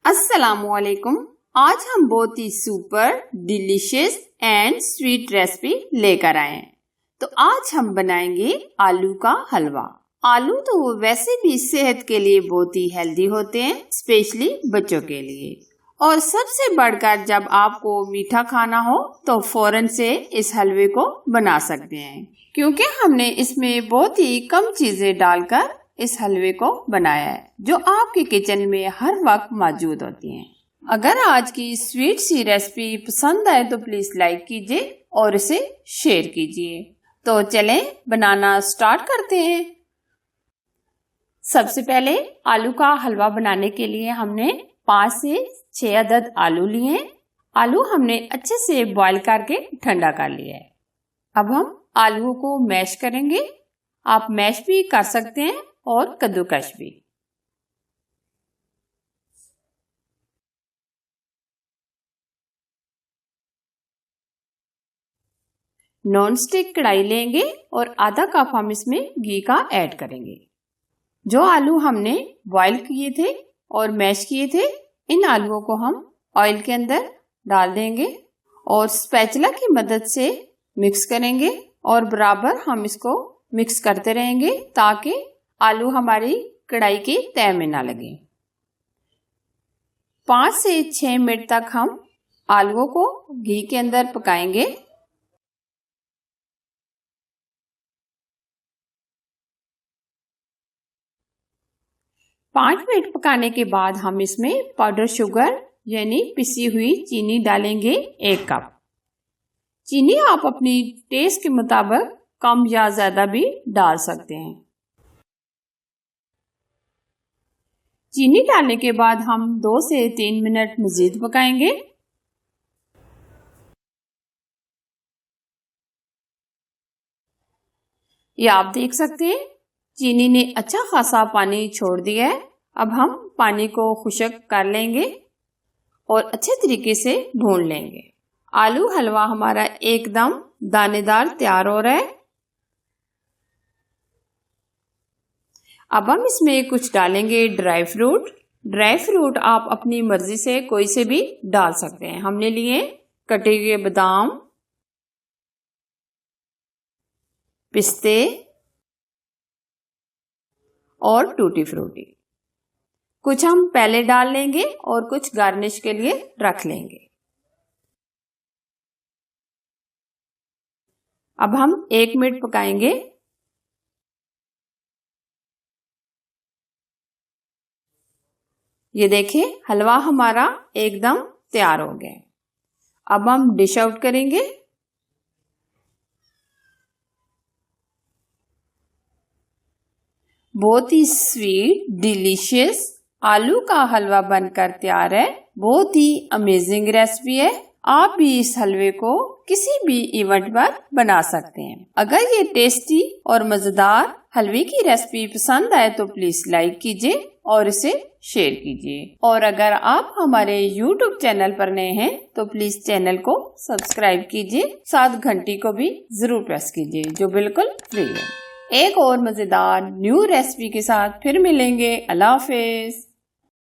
अस्सलामुअलैकुम। आज हम बहुत ही super delicious and sweet recipe लेकर आए हैं। तो आज हम बनाएंगे आलू का हलवा। आलू तो वैसे भी सेहत के लिए बहुत ही हेल्दी होते हैं, स्पेशली बच्चों के लिए। और सबसे बढ़कर जब आपको मीठा खाना हो तो फौरन से इस हलवे को बना सकते हैं, क्योंकि हमने इसमें बहुत ही कम चीजें डालकर इस हलवे को बनाया है, जो आपके किचन में हर वक्त मौजूद होती हैं। अगर आज की स्वीट सी रेसिपी पसंद आए तो प्लीज लाइक कीजिए और इसे शेयर कीजिए। तो चलें बनाना स्टार्ट करते हैं। सबसे पहले आलू का हलवा बनाने के लिए हमने 5 से 6 अदद आलू लिए। आलू हमने अच्छे से बॉईल करके ठंडा कर लिया है। अब हम आलूओं को मैश करेंगे। आप मैश भी कर सकते हैं और कद्दूकश भी। नॉन स्टिक कढ़ाई लेंगे और आधा कप हम इसमें घी का ऐड करेंगे। जो आलू हमने बॉईल किए थे और मैश किए थे, इन आलूओं को हम ऑयल के अंदर डाल देंगे और स्पैचुला की मदद से मिक्स करेंगे और बराबर हम इसको मिक्स करते रहेंगे ताकि आलू हमारी कढ़ाई की तह में ना लगे। 5 से 6 मिनट तक हम आलूओं को घी के अंदर पकाएंगे। पाँच मिनट पकाने के बाद हम इसमें पाउडर शुगर यानी पिसी हुई चीनी डालेंगे 1 कप। चीनी आप अपनी टेस्ट के मुताबिक कम या ज्यादा भी डाल सकते हैं। चीनी डालने के बाद हम 2 से 3 मिनट मजीद पकाएंगे। ये आप देख सकते हैं चीनी ने अच्छा खासा पानी छोड़ दिया है। अब हम पानी को खुश्क कर लेंगे और अच्छे तरीके से भून लेंगे। आलू हलवा हमारा एकदम दानेदार तैयार हो रहा है। अब हम इसमें कुछ डालेंगे ड्राई फ्रूट। ड्राई फ्रूट आप अपनी मर्जी से कोई से भी डाल सकते हैं। हमने लिए कटे हुए बादाम, पिस्ते और टूटी फ्रूटी। कुछ हम पहले डाल लेंगे और कुछ गार्निश के लिए रख लेंगे। अब हम 1 मिनट पकाएंगे। ये देखिए हलवा हमारा एकदम तैयार हो गया। अब हम डिश आउट करेंगे। बहुत ही स्वीट डिलीशियस आलू का हलवा बनकर तैयार है। बहुत ही अमेजिंग रेसिपी है। आप भी इस हलवे को किसी भी इवेंट पर बना सकते हैं। अगर ये टेस्टी और मजेदार हलवे की रेसिपी पसंद आए तो प्लीज लाइक कीजिए और इसे शेयर कीजिए। और अगर आप हमारे YouTube चैनल पर नए हैं तो प्लीज चैनल को सब्सक्राइब कीजिए, साथ घंटी को भी जरूर प्रेस कीजिए, जो बिल्कुल फ्री है। एक और मजेदार न्यू रेसिपी के साथ फिर मिलेंगे। अल्लाह हाफिज।